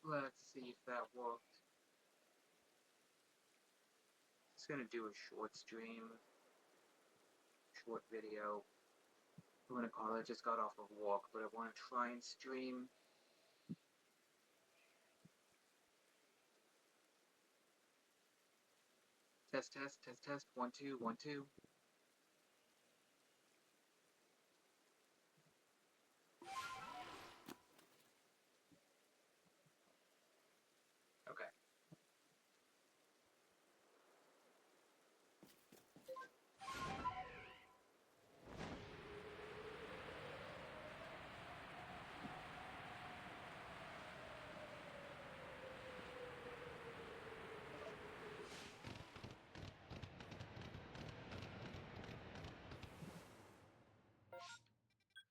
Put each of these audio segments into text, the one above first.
Let's see if that worked. Just gonna do a short stream, short video. I'm gonna call it. Just got off a walk, but I want to try and stream. Test, test, test, test. 1, 2, 1, 2. Okay.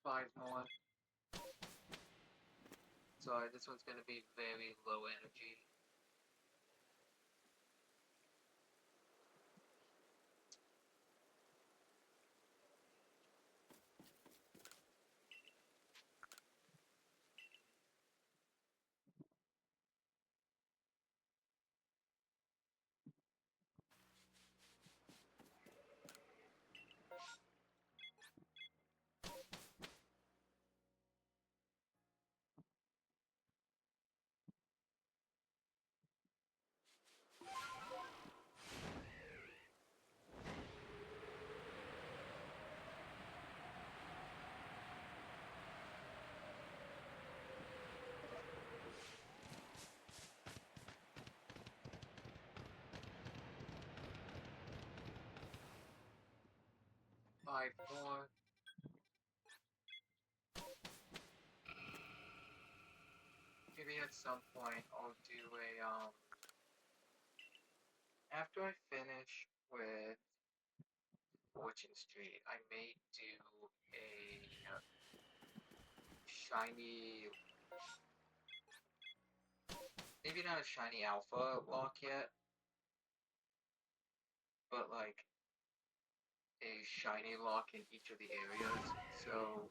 5 more. Sorry, this one's gonna be very low energy. Five more. Maybe at some point I'll do a after I finish with Fortune Street, I may do a shiny, maybe not a shiny alpha lock yet, but like a shiny lock in each of the areas. So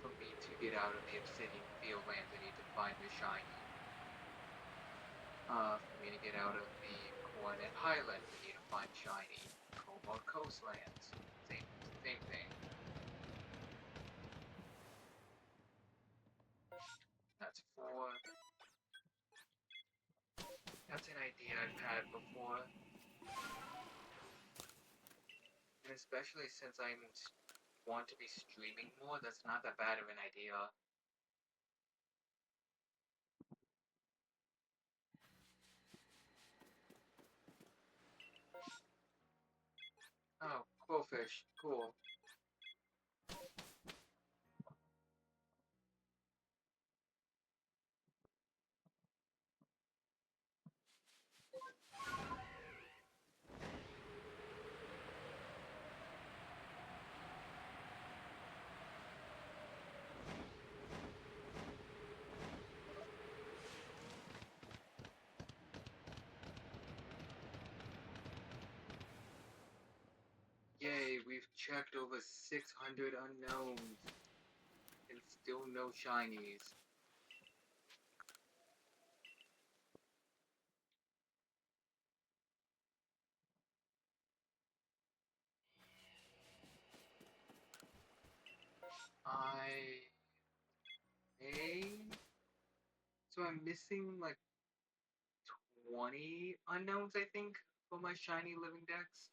for me to get out of the Obsidian Fieldlands, I need to find the shiny. For me to get out of the Coronet Highlands, I need to find shiny. Cobalt Coastlands, same thing. That's 4. That's an idea I've had before. And especially since I want to be streaming more, that's not that bad of an idea. Oh, Quillfish, cool. Yay, we've checked over 600 unknowns, and still no shinies. So I'm missing like 20 unknowns, I think, for my shiny living dex.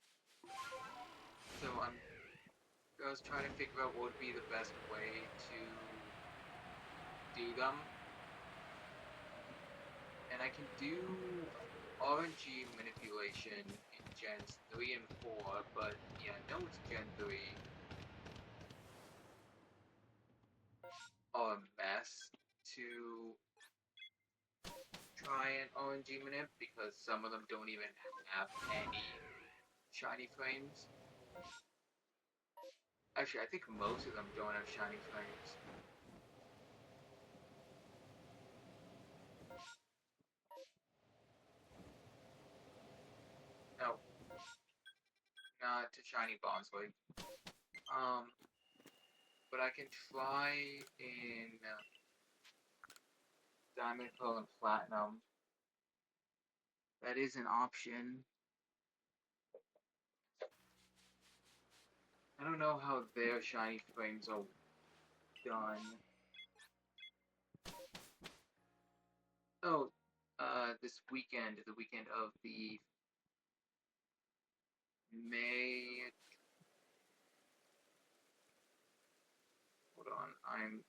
So I was trying to figure out what would be the best way to do them. And I can do RNG manipulation in Gens 3 and 4, but yeah, no, it's Gen 3 are a mess to try and RNG manip because some of them don't even have any shiny frames. Actually, I think most of them don't have shiny frames. No, not to shiny Bonsly. But I can try in Diamond, Pearl, and Platinum. That is an option. I don't know how their shiny frames are done. Oh, this weekend, the weekend of the May. Hold on, I'm.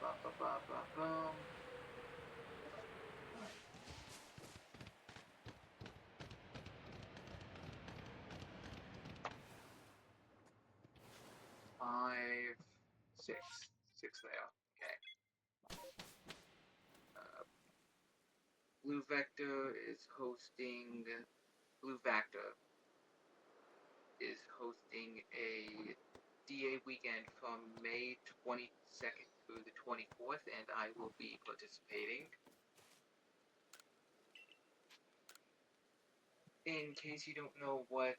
Ba, ba, ba, ba, ba. 5, 6, 6 there. Okay. Blue Vector is hosting. Blue Vector is hosting a DA weekend from May 22nd through the 24th, and I will be participating. In case you don't know what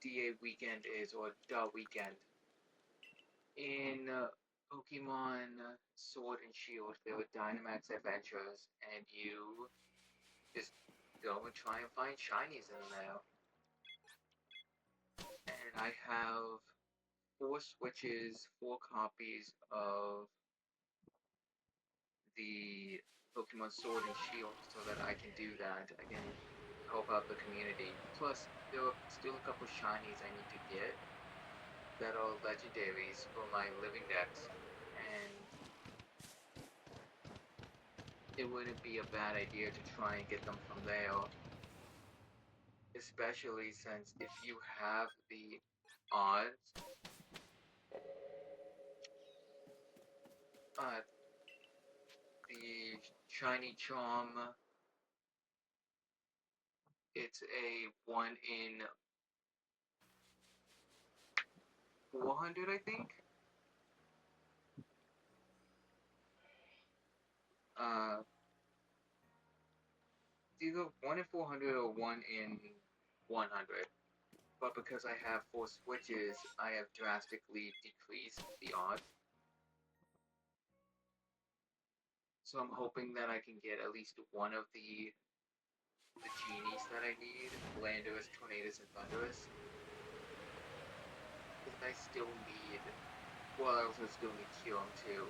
DA weekend is, or the weekend, in Pokemon Sword and Shield, there were Dynamax adventures, and you just go and try and find shinies in there. And I have 4 switches, 4 copies of the Pokemon Sword and Shield so that I can do that. I can help out the community. Plus, there are still a couple shinies I need to get that are legendaries for my living decks, and it wouldn't be a bad idea to try and get them from there, especially since if you have the odds, the shiny charm, it's a 1 in 400, I think. It's either 1 in 400 or 1 in 100. But because I have 4 switches, I have drastically decreased the odds. So I'm hoping that I can get at least one of the genies that I need, Landorus, Tornadus, and Thunderous. Because I still need, well, I also still need Kyurem too.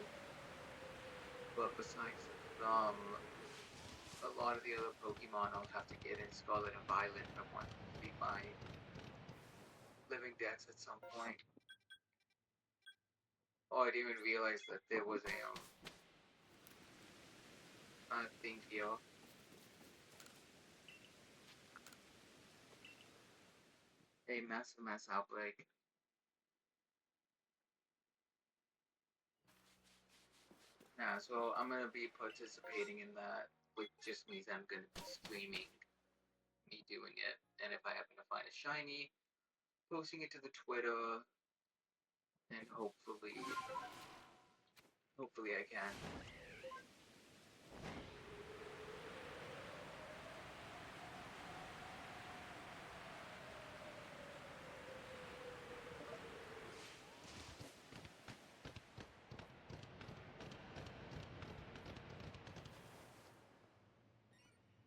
But besides a lot of the other Pokemon I'll have to get in Scarlet and Violet if I want to complete my living decks at some point. Oh, I didn't even realize that there was a thing here. A massive mass outbreak. Yeah, so I'm gonna be participating in that, which just means I'm gonna be streaming me doing it. And if I happen to find a shiny, posting it to the Twitter, and hopefully I can.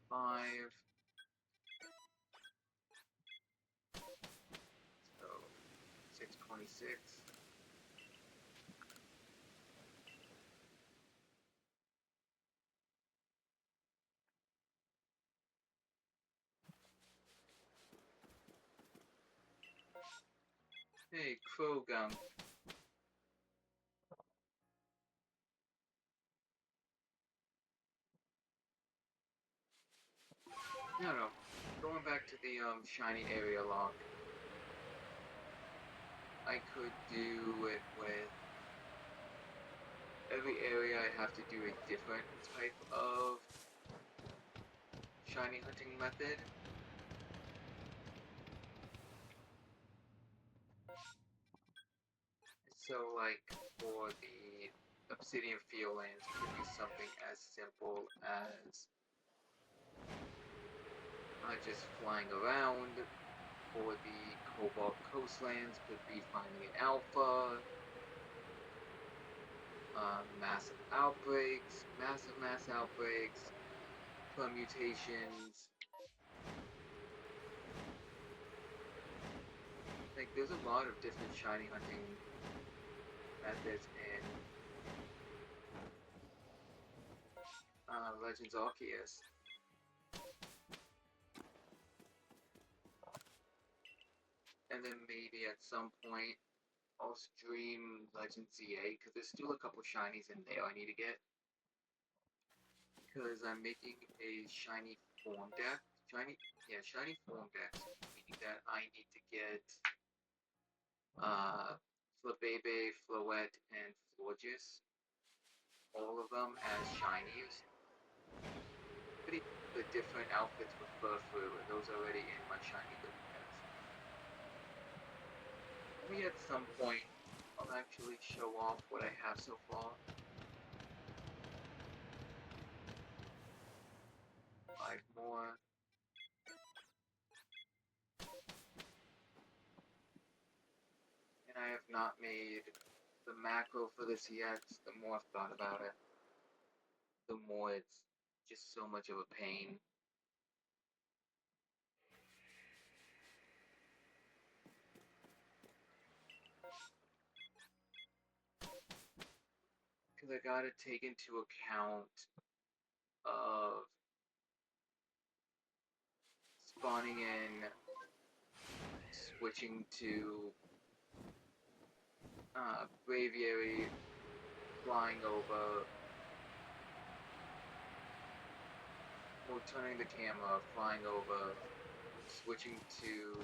Five. So 626. Hey, Krogum. No. Going back to the shiny area lock. I could do it with every area. I have to do a different type of shiny hunting method. So, like, for the Obsidian Fieldlands, you could do something as simple as just flying around, for the Cobalt Coastlands could be finding an alpha, massive outbreaks, mass outbreaks, permutations. Like, there's a lot of different shiny hunting methods in Legends Arceus. And then maybe at some point I'll stream Legend ZA, because there's still a couple shinies in there I need to get. Because I'm making a shiny form deck. Shiny form decks, meaning that I need to get Flabebe, Floette, and Florges. All of them as shinies. Pretty the different outfits with Furfru, and those are already in my shiny looking decks. Maybe at some point I'll actually show off what I have so far. 5 more. And I have not made the macro for this yet. The more I've thought about it, the more it's just so much of a pain. Because I gotta take into account of spawning in, switching to Braviary, flying over, or turning the camera, flying over, switching to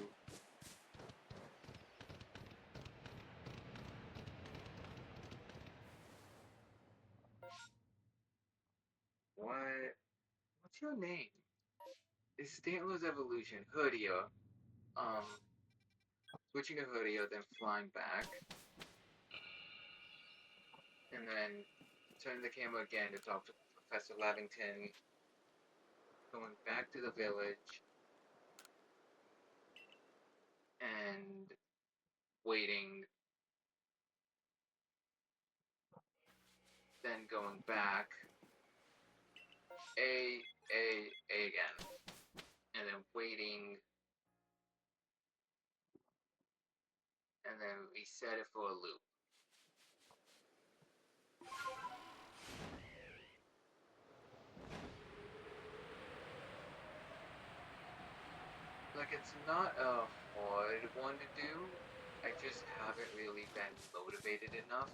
what's your name? It's Stantler's Evolution, Herdia. Switching to Herdia, then flying back. And then turning the camera again to talk to Professor Lavington. Going back to the village. And waiting. Then going back. A again. And then waiting. And then reset it for a loop. Like, it's not a hard one to do. I just haven't really been motivated enough.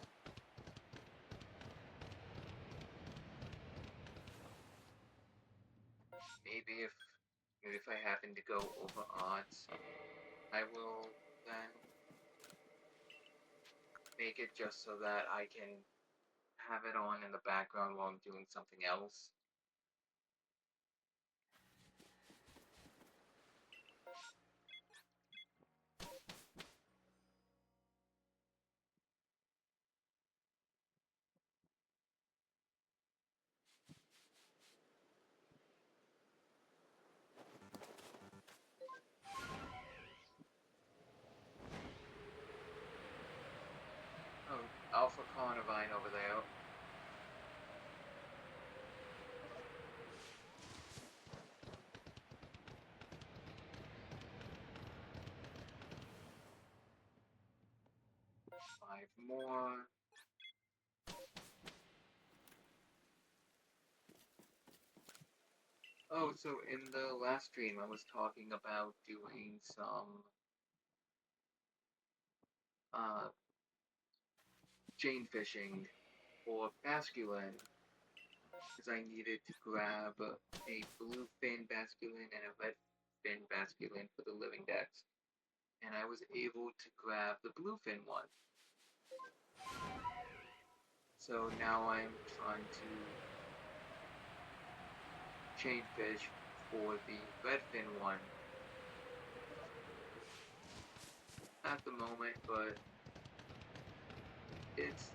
Maybe if I happen to go over odds, I will then make it just so that I can have it on in the background while I'm doing something else. Oh, Alpha Carnivine over there. Five more. Oh, so in the last stream I was talking about doing some chain fishing for Basculin, because I needed to grab a blue fin Basculin and a red fin Basculin for the living decks. And I was able to grab the blue fin one. So now I'm trying to chain fish for the red fin one at the moment, but it's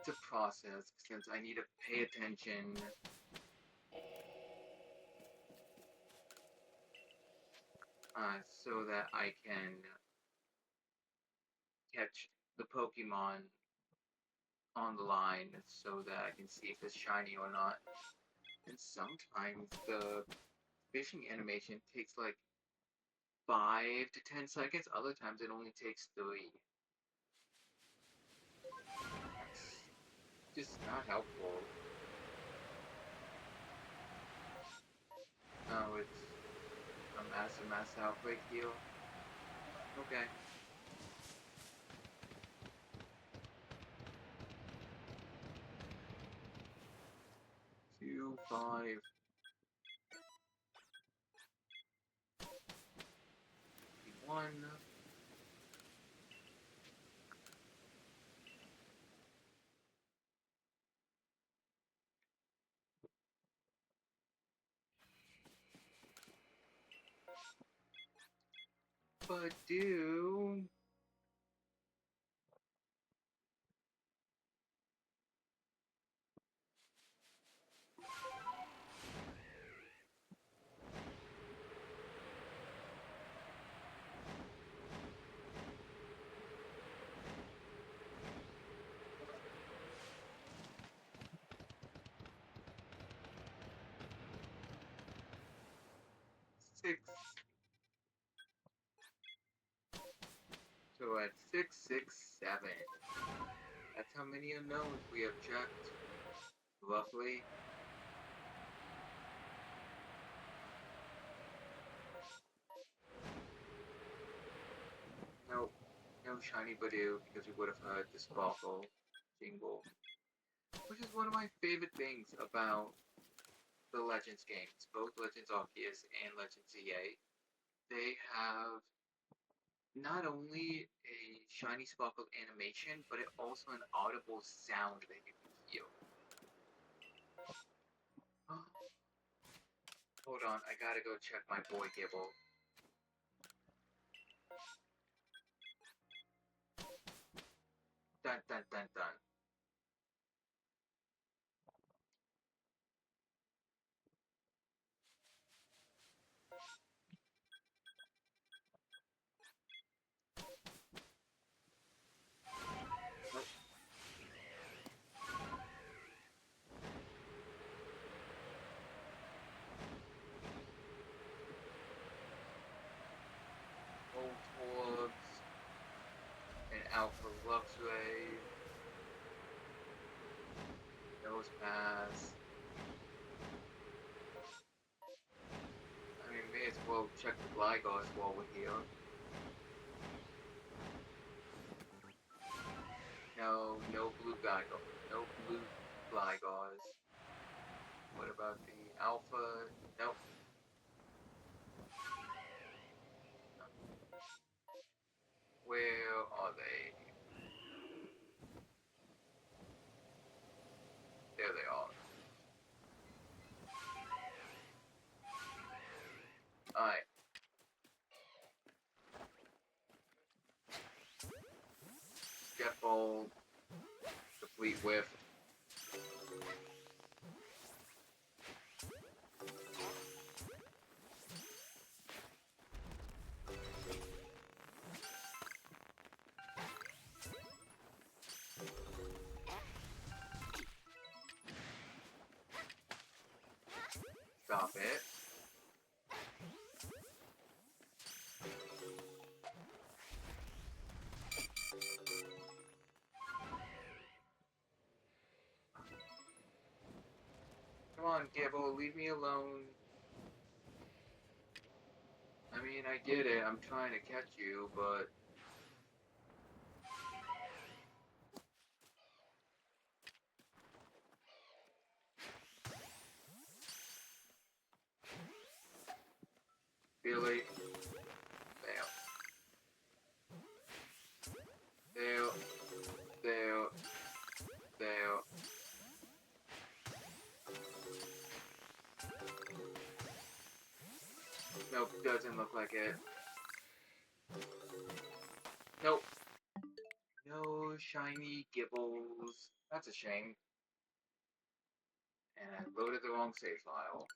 a process since I need to pay attention so that I can catch the Pokemon on the line so that I can see if it's shiny or not. And sometimes the fishing animation takes like 5 to 10 seconds, other times it only takes 3. That's just not helpful. Oh, it's a mass outbreak deal. Okay. 2, 5, 1. But do 6. So at 667. That's how many unknowns we have checked, roughly. Nope, no shiny Badoo because we would have heard the sparkle jingle, which is one of my favorite things about the Legends games, both Legends Arceus and Legends ZA. They have not only a shiny sparkle animation, but it also an audible sound that you can hear. Hold on, I gotta go check my boy Gibble. Dun dun dun dun. Nope. Old Orbs, an Alpha Luxray, Nose Pass. I mean, may as well check the Glygars while we're here. No, no blue Gligar. No blue Glygars. What about the Alpha? Nope. Where are they? There they are. Alright. Jet Bolt. Complete Whiff. Stop it. Come on, Gibble, leave me alone. I mean, I get it. I'm trying to catch you, but... Really? Fail. Fail. Fail. Fail. Nope, doesn't look like it. Nope. No shiny Gibbles. That's a shame. And I loaded the wrong save file.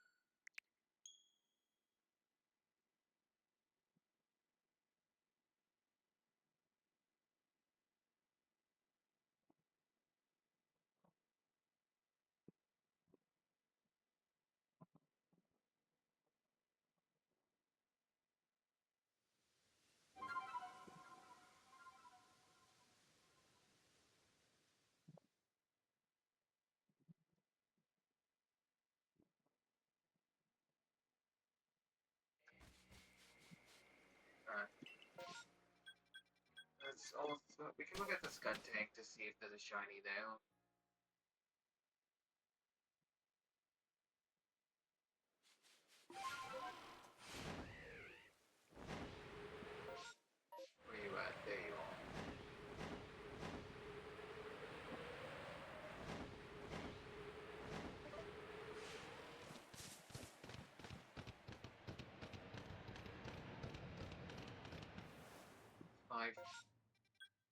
let's also we can look at the Skuntank to see if there's a shiny there. Where you at? There you are.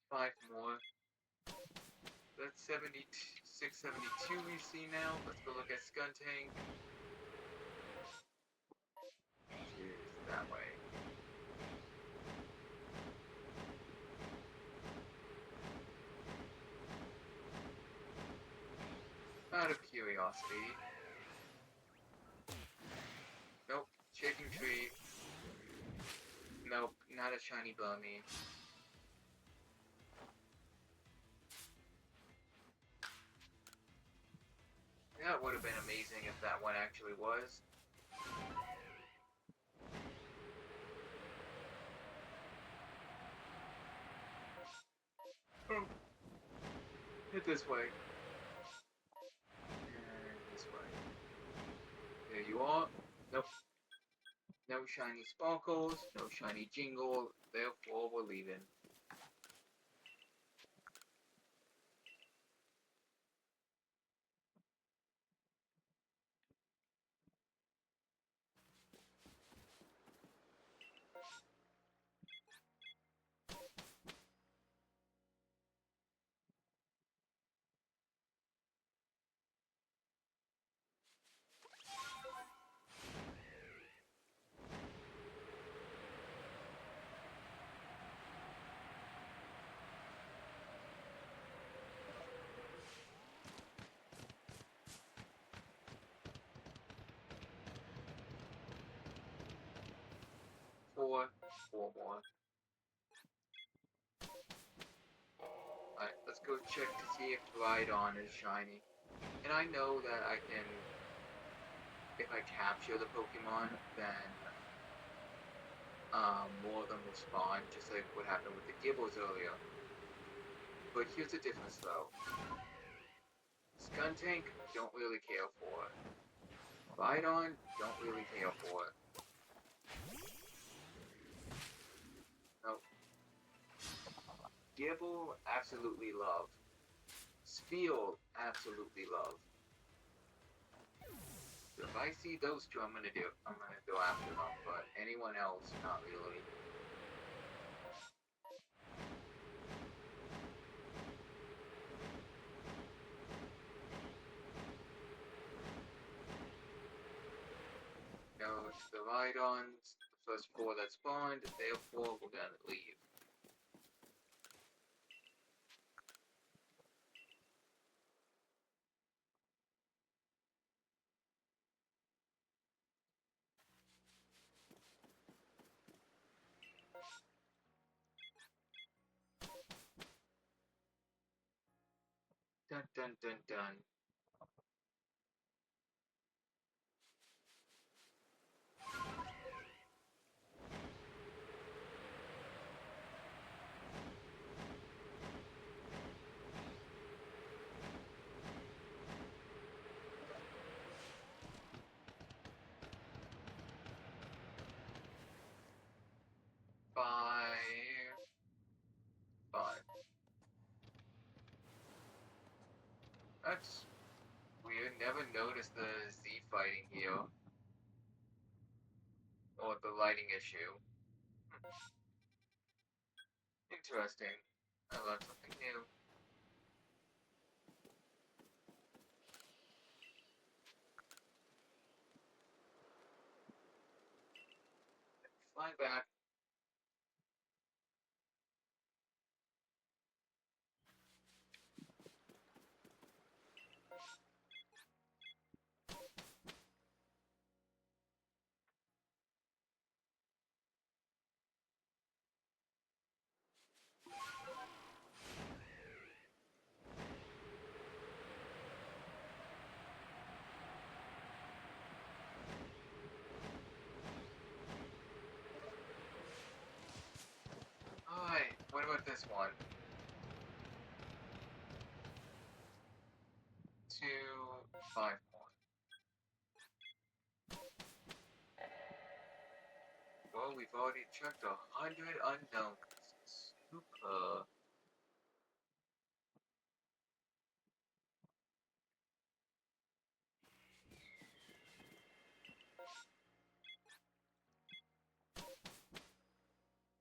Five more. That's 672 we see now. Let's go look at Skuntank. Cheers, that way. Out of curiosity. Nope. Shaking tree. Nope. Not a shiny Burmy. That would have been amazing if that one actually was. Oh. Hit this way. And this way. There you are. Nope. No shiny sparkles, no shiny jingle, therefore we're leaving. Four more. Alright, let's go check to see if Rhydon is shiny. And I know that I can, if I capture the Pokemon, then more of them will spawn, just like what happened with the Gibbles earlier. But here's the difference though. Skuntank, don't really care for it. Rhydon, don't really care for it. Nope. Gibble, absolutely love. Spiel, absolutely love. So if I see those two, I'm gonna go after them, but anyone else, not really. No, it's the Rhydons, the first four that spawned, therefore we're gonna leave. Dun dun dun dun. Five. That's weird. Never noticed the Z fighting here. Or the lighting issue. Interesting. I learned something new. Fly back. this one to 5 more. Well, we've already checked 100 unknowns. Super.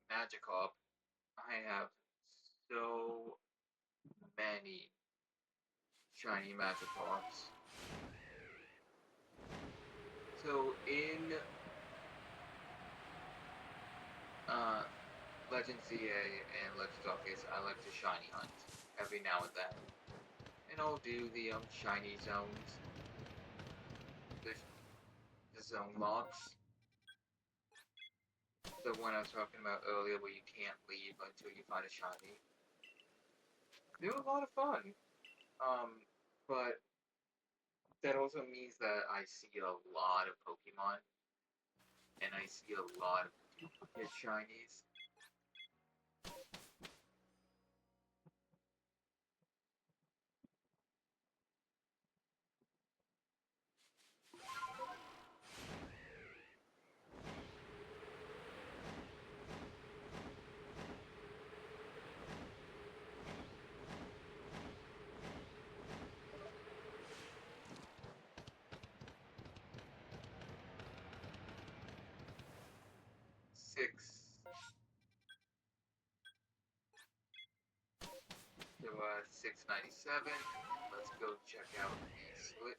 Magikarp. I have so many shiny Magikarps. So in Legends ZA and Legends Arceus, I like to shiny hunt every now and then. And I'll do the shiny zones, the zone locks. The one I was talking about earlier where you can't leave until you find a shiny. They were a lot of fun. But that also means that I see a lot of Pokemon. And I see a lot of duplicate shinies. Six. So 697. Let's go check out the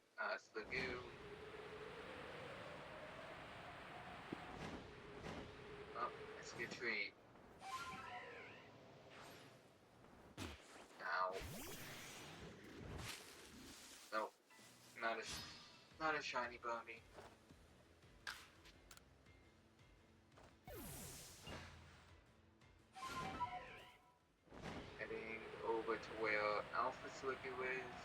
Sliggoo. Oh, I see a tree. Ow. Nope. Not a shiny bunny. Heading over to where Alpha Sliggoo is.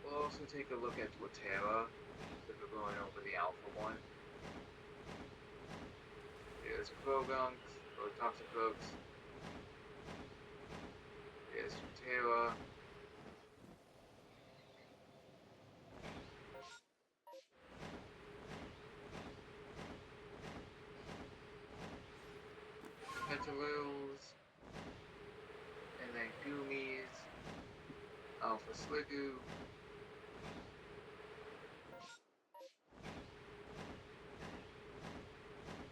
We'll also take a look at Twittera, if we're going over the Alpha one. There's Crogunks, or Toxicroaks. There's Twittera. Petaloos. And then Goomies. Alpha Sliggoo.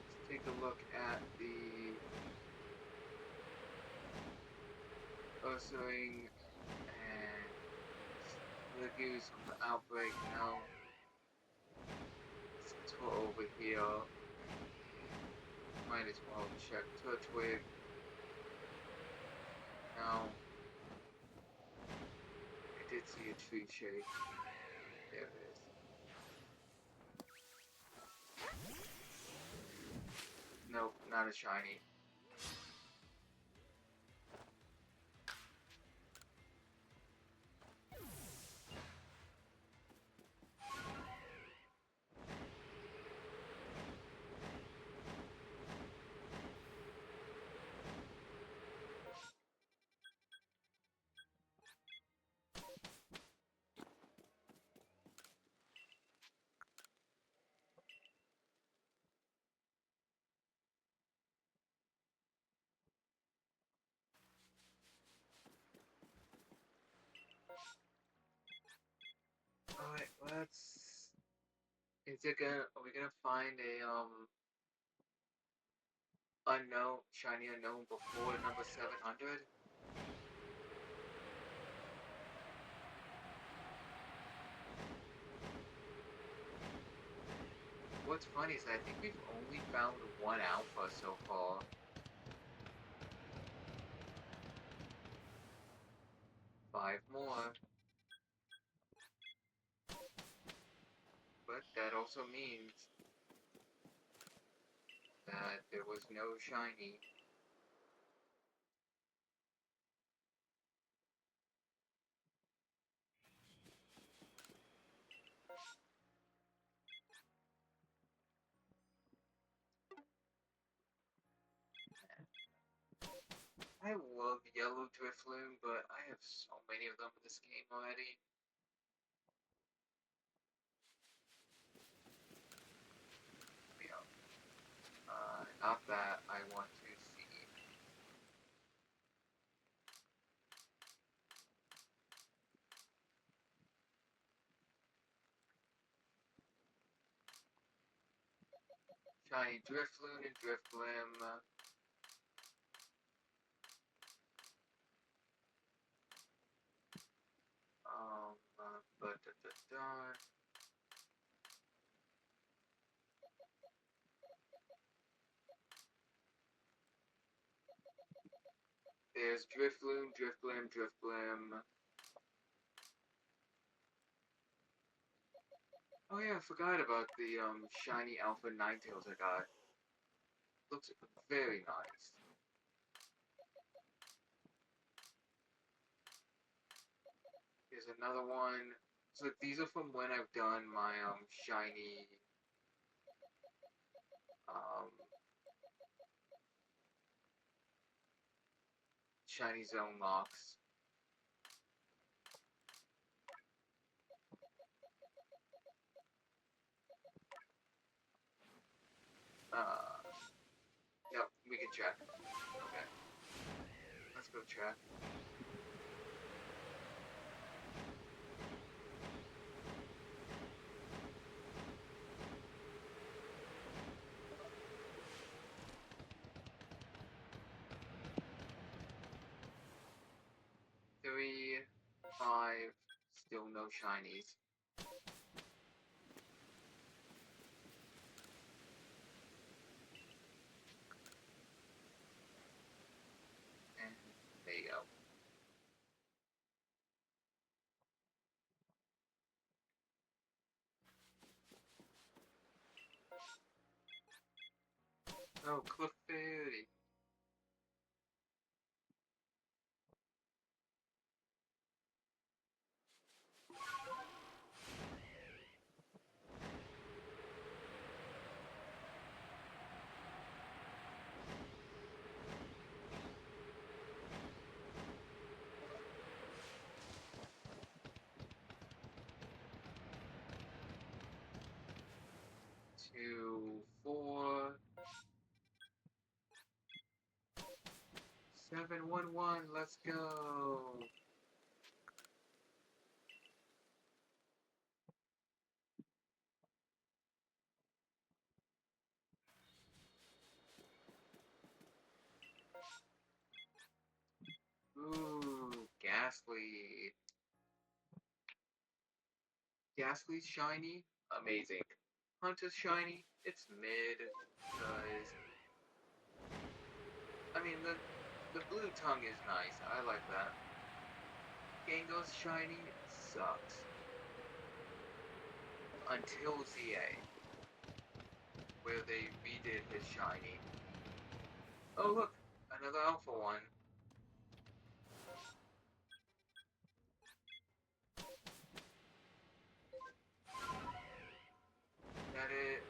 Let's take a look at the Ursaring and Sliggoos from the Outbreak now. Since we're over here, might as well check Turtwig. Now, I did see a tree shake. There it is. Nope, not a shiny. Alright, let's... Are we gonna find a, unknown, shiny unknown before number 700? What's funny is I think we've only found one alpha so far. Five more. But that also means that there was no shiny. love yellow Drifloon, but I have so many of them in this game already. Yeah. Not that I want to see. Shiny Drifloon and Drifblim. But there's Drifloon, Drifblim, Drifblim. Oh yeah, I forgot about the shiny Alpha Ninetales I got. Looks very nice. Here's another one. So these are from when I've done my um shiny zone locks. Yep, we can check. Okay. Let's go check. Three, five, still no shinies. And there you go. Oh, Clefairy. Two, four, 711. Let's go. Ooh, Ghastly. Ghastly's shiny, amazing. Hunter's shiny, it's mid, because I mean the blue tongue is nice. I like that. Gengar's shiny sucks. Until ZA, where they redid his shiny. Oh look, another alpha one.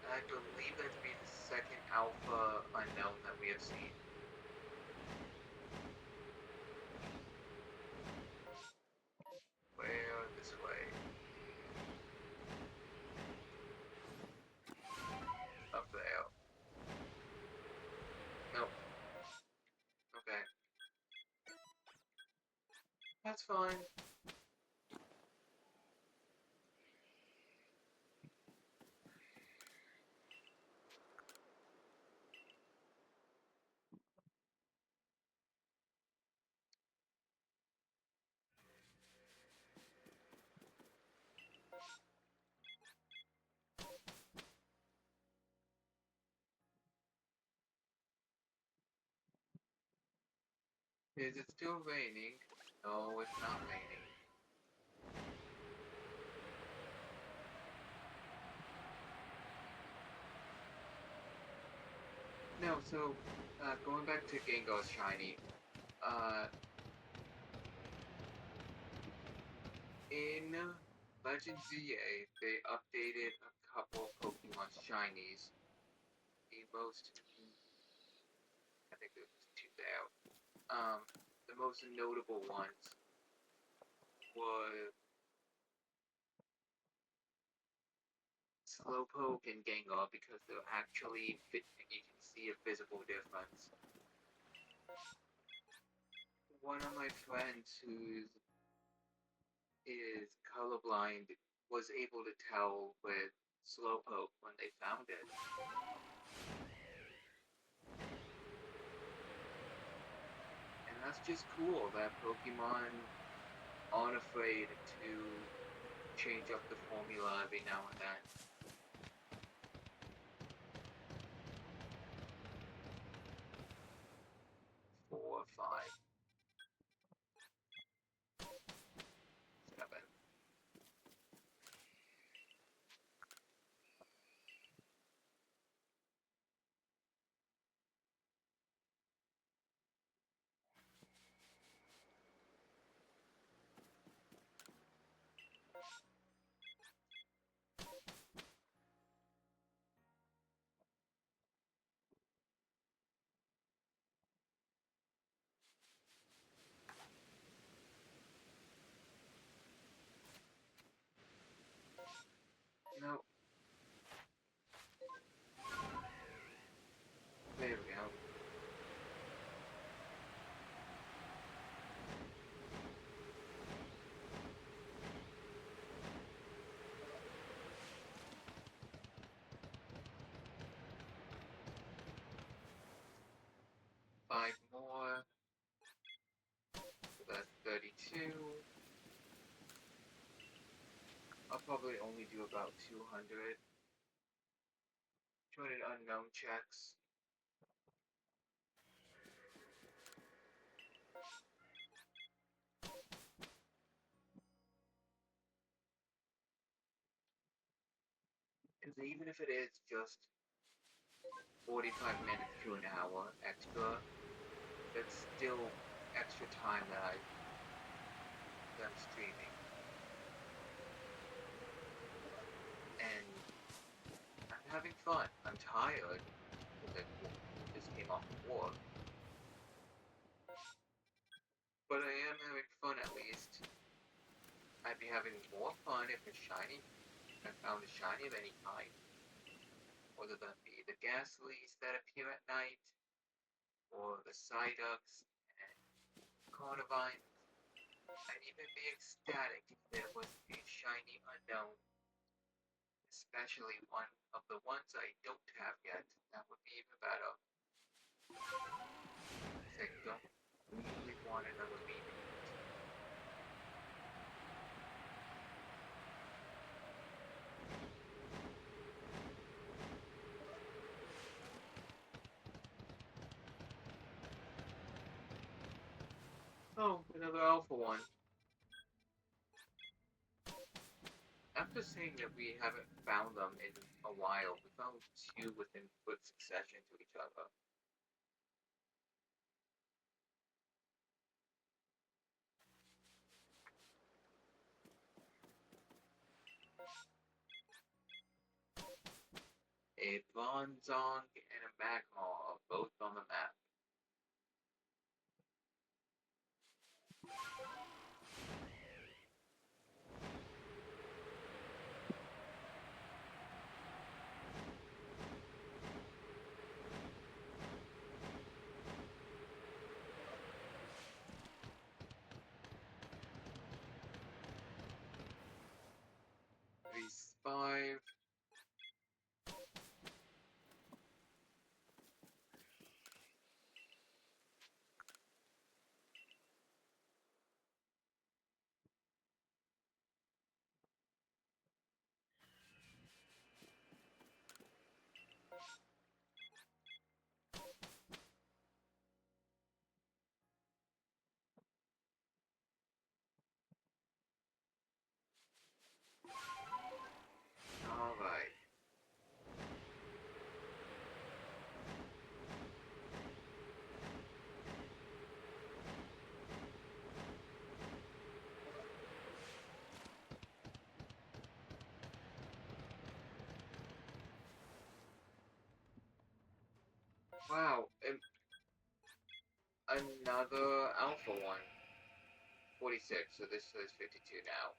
I believe that to be the second alpha unknown that we have seen. Where this way? Up there. Nope. Okay. That's fine. Is it still raining? No, it's not raining. No, so, going back to Gengar's shiny, in Legend ZA, they updated a couple Pokemon shinies. The most, I think it was 2,000. The most notable ones were Slowpoke and Gengar because they're actually you can see a visible difference. One of my friends who is colorblind was able to tell with Slowpoke when they found it. And that's just cool that Pokemon aren't afraid to change up the formula every now and then. 4, 5, 7. No. There we go. Five more. So that's 32. I'll probably only do about 200. 200 unknown checks. Because even if it is just 45 minutes to an hour extra, that's still extra time that I'm streaming. And I'm having fun. I'm tired because I just came off of work. But I am having fun at least. I'd be having more fun if it's shiny. I found a shiny of any kind. Whether that be the Ghastlies that appear at night, or the Psyducks and Carnivines. I'd even be ecstatic if there was a shiny unknown, especially one of the ones I don't have yet. That would be even better. I don't really want another repeat. Oh, another alpha one. After saying that we haven't found them in a while, we found two within quick succession to each other. A Bronzong and a Magmar are both on the map. These 5. Alright. Wow. another alpha one. 46, so this is 52 now.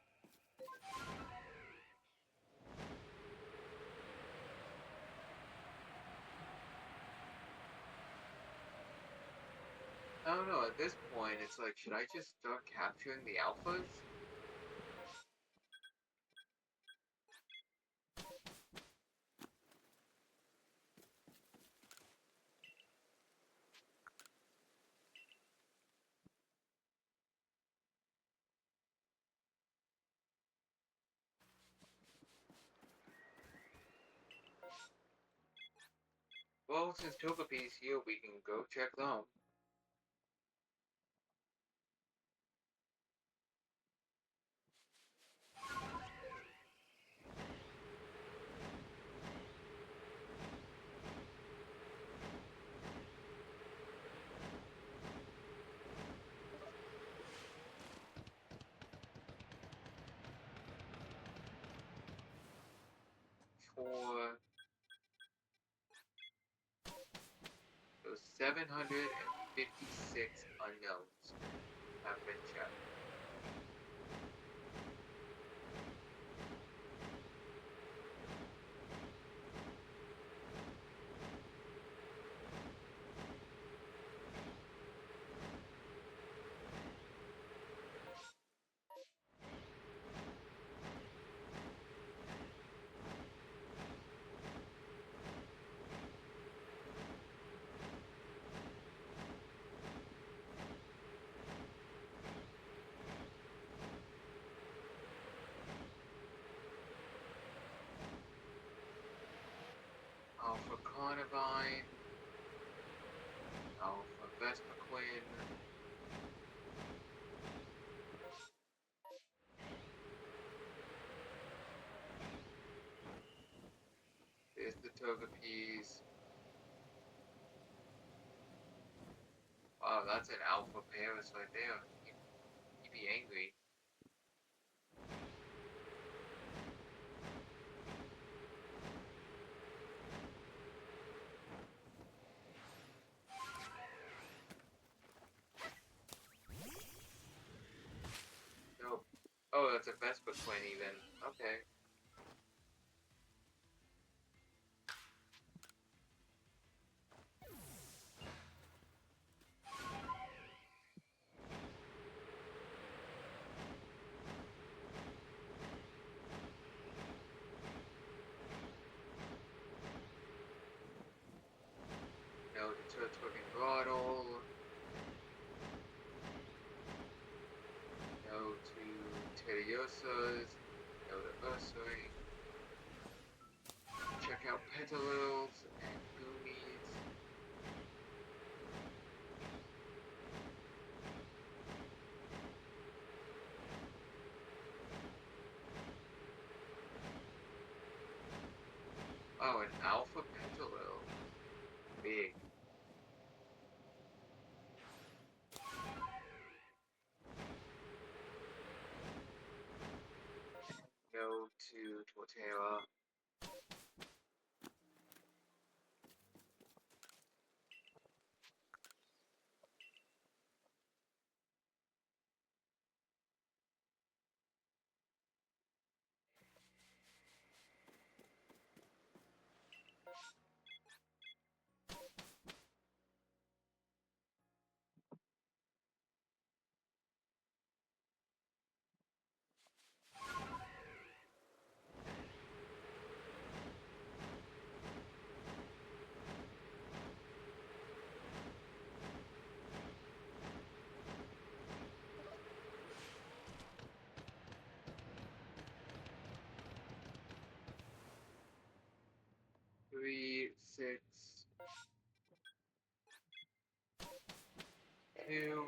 I don't know, at this point, it's like, should I just start capturing the alphas? Well, since Togepi's here, we can go check them. For those 756 unknowns have been checked. Alpha Carnivine, Alpha Vespiquen, there's the Togepi's. Wow, that's an Alpha Paris right there. He'd be angry. Nope. Oh, that's a Vespiquen even. Okay. No to Turtwig and Groddle. No to Tediosas. No to Ursaring. Check out Petalils and Goomies. Oh, an Alpha Petalil. Big. Go to Torterra. Three, six, two.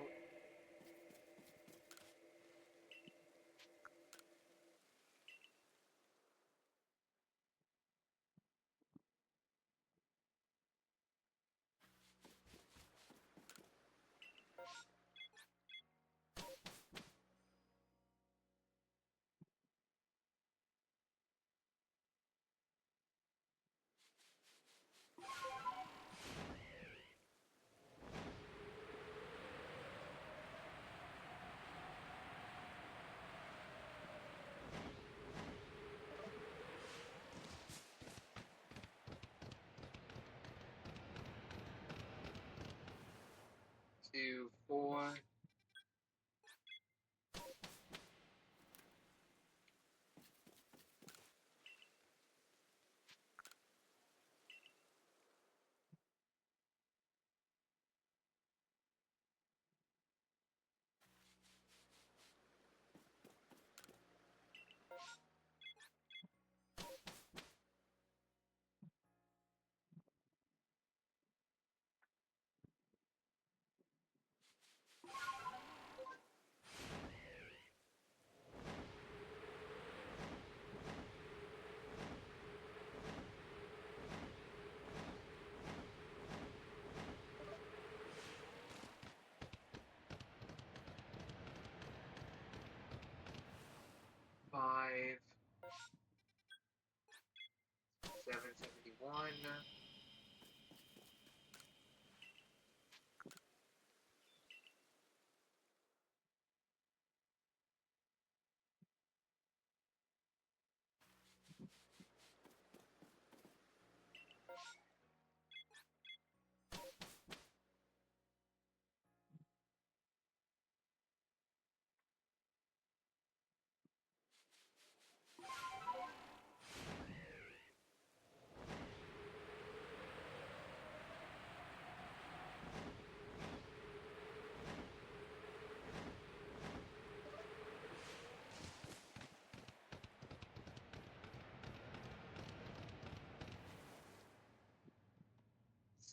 2, 4. 5, 771.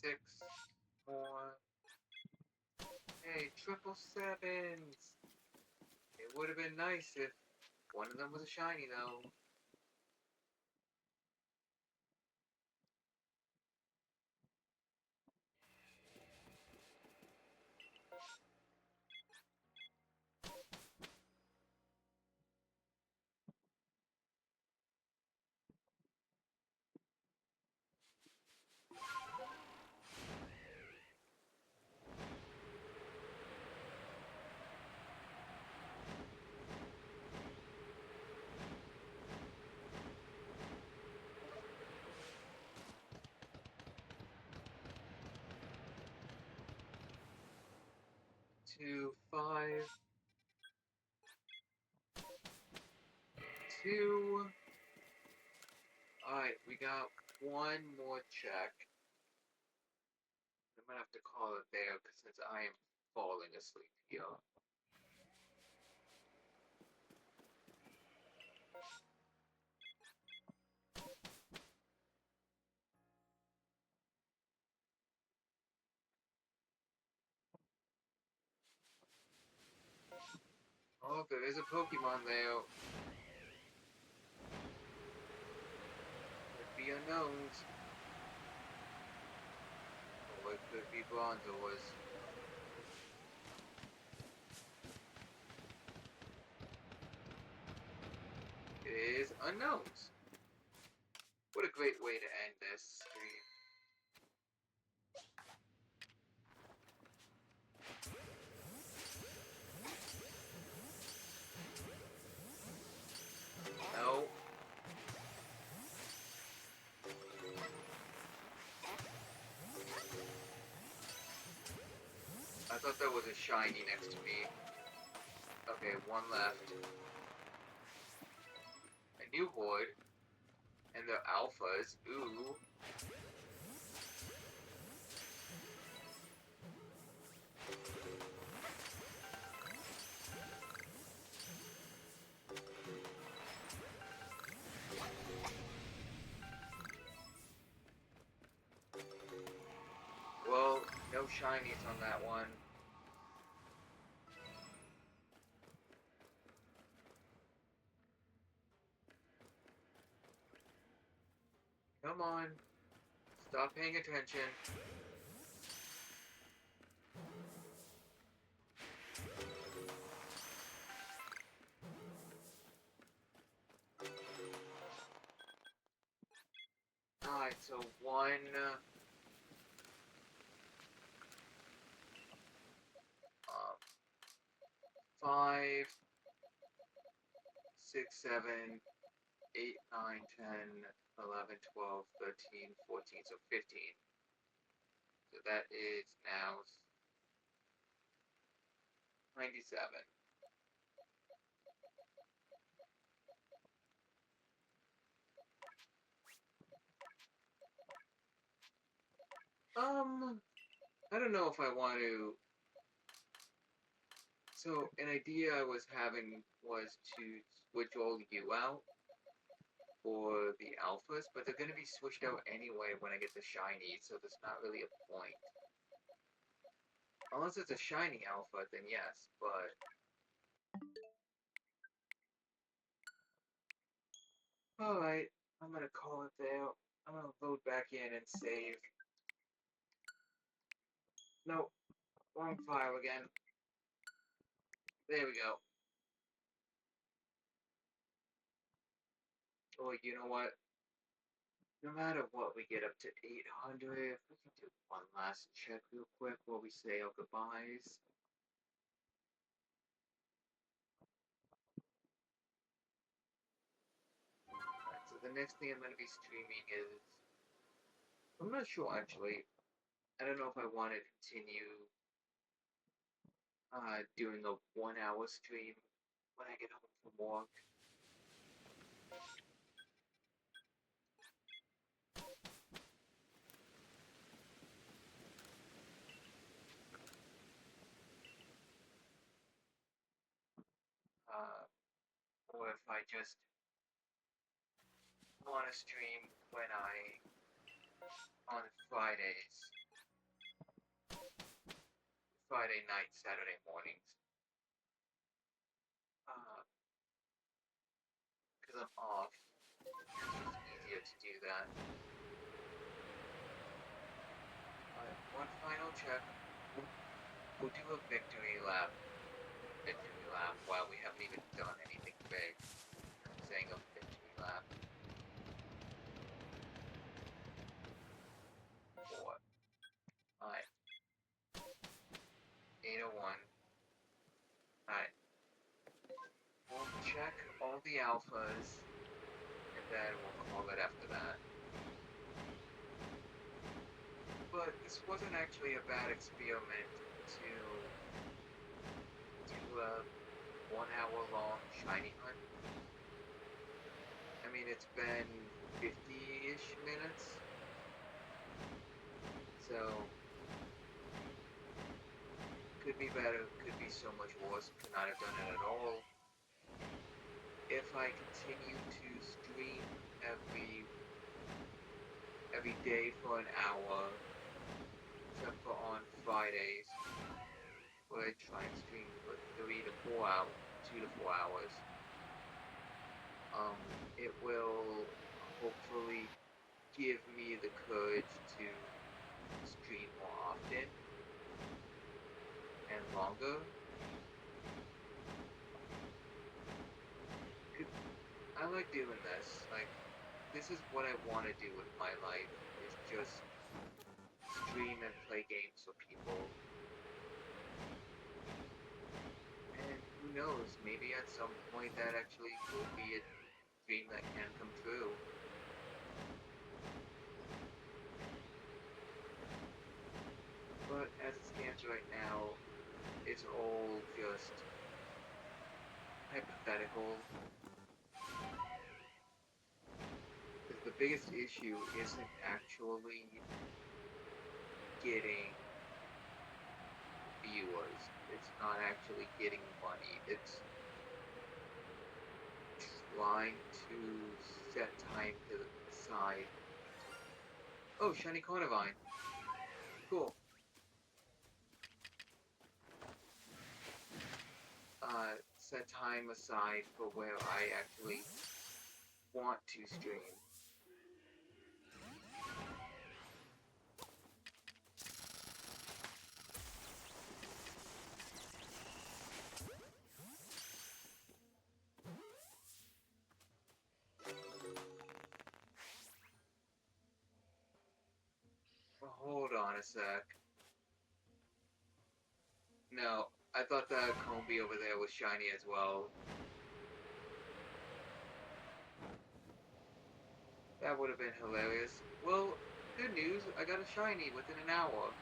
6, 4. Hey, triple sevens! It would have been nice if one of them was a shiny, though. Two, 5, 2. Alright, we got one more check. I'm gonna have to call it there since I am falling asleep here. Oh, there is a Pokemon there. Could be unknowns. Or it could be Bronzors. It is unknowns. What a great way to end this stream. No. I thought there was a shiny next to me. Okay, one left. A new horde. And they're alphas. Ooh. Well, no shinies on that one. Come on. Stop paying attention. Alright, so 1, 5, 6, 7, 8, 9, 10, 11, 12, 13, 14, so 15. So that is now 97. I don't know if I want to. So, an idea I was having was to switch all you out for the alphas, but they're going to be switched out anyway when I get the shiny, so there's not really a point. Unless it's a shiny alpha, then yes, but... Alright, I'm gonna call it there. I'm gonna load back in and save. Nope, wrong file again. There we go. Oh, you know what? No matter what, we get up to 800. We can do one last check real quick while we say our goodbyes. Alright, so the next thing I'm going to be streaming is... I'm not sure, actually. I don't know if I want to continue doing a 1-hour stream when I get home from work. Or if I just want to stream when on Friday night, Saturday mornings. Because I'm off. It's easier to do that. One final check. We'll do a victory lap. While we haven't even done anything big. I'm saying a victory lap. 4. 5. 801. Alright. We'll check all the alphas, and then we'll call it after that. But this wasn't actually a bad experiment to do a 1-hour-long shiny hunt. I mean, it's been 50-ish minutes, so could be better, could be so much worse, could not have done it at all. If I continue to stream every day for an hour, except for on Fridays, where I try and stream for 3 to 4 hours, 2 to 4 hours, it will hopefully give me the courage to stream more often and longer. I like doing this. Like, this is what I want to do with my life, is just stream and play games for people. And who knows, maybe at some point that actually will be a dream that can come true. But as it stands right now, it's all just hypothetical. Because the biggest issue isn't actually getting viewers. It's not actually getting money. It's trying to set time to the side. Oh, shiny Carnivine. Cool. Set time aside for where I actually want to stream. Hold on a sec. No, I thought that Combi over there was shiny as well. That would have been hilarious. Well, good news, I got a shiny within an hour.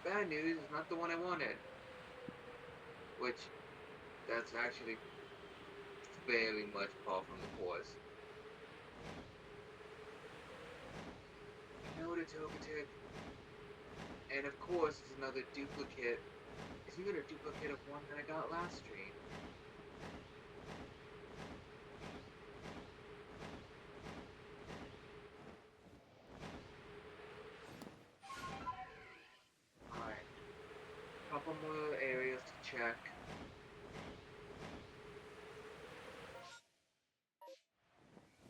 Bad news, it's not the one I wanted. which that's actually very much far from the course. Another Togetic, and of course, it's another duplicate. It's even a duplicate of one that I got last stream. Alright. Couple more areas to check.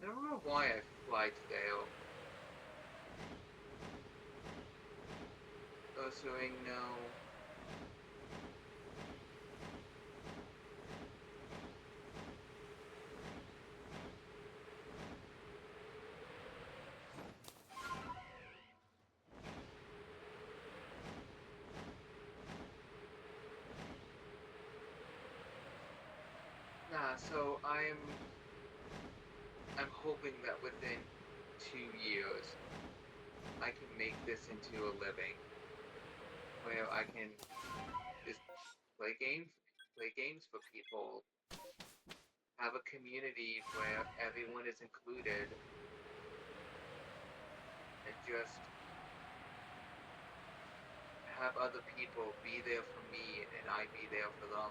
I don't know why I fly to Dale. Ursaring, no. Nah, so I'm hoping that within 2 years I can make this into a living where I can just play games for people, have a community where everyone is included, and just have other people be there for me and I be there for them.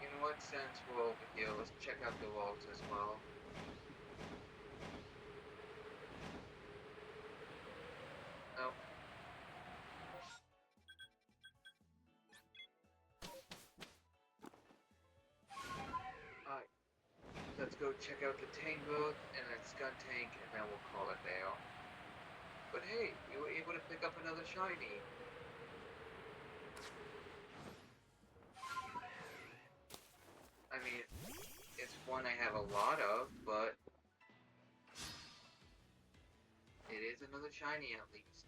In what sense we're over here, let's check out the vaults as well. Nope. Alright, let's go check out the Tangrowth and then Skuntank, and then we'll call it there. But hey, we were able to pick up another shiny. I mean, it's one I have a lot of, but it is another shiny at least.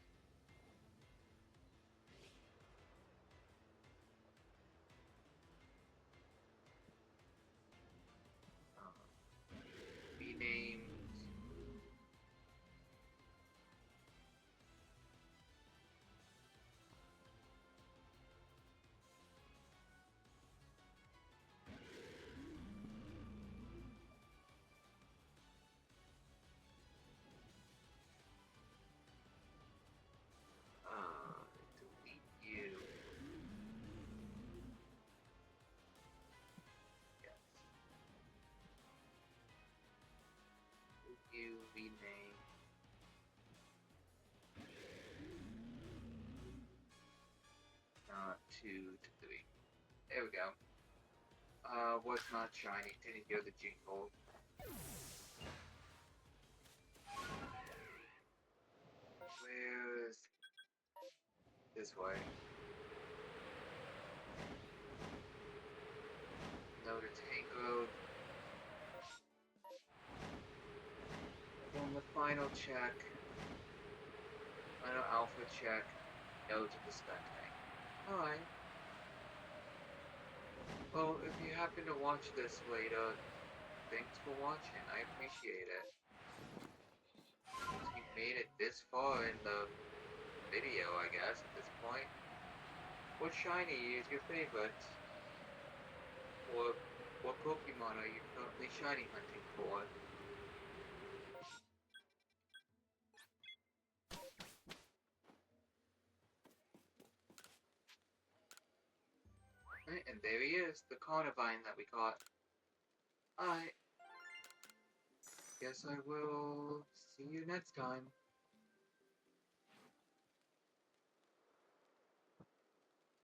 B names. Delete you. Yes. You rename. Not 2 to 3. There we go. Was not shiny. Didn't hear the jingle. Where's this way? No, to Tangrowth. And the final check. Final alpha check. No to the Skuntank. Alright. Well, if you happen to watch this later, thanks for watching. I appreciate it. If you made it this far in the video, I guess, at this point. What shiny is your favorite? Or what Pokemon are you currently shiny hunting for? Right, and there he is, the Carnivine that we caught. Alright. Guess I will see you next time.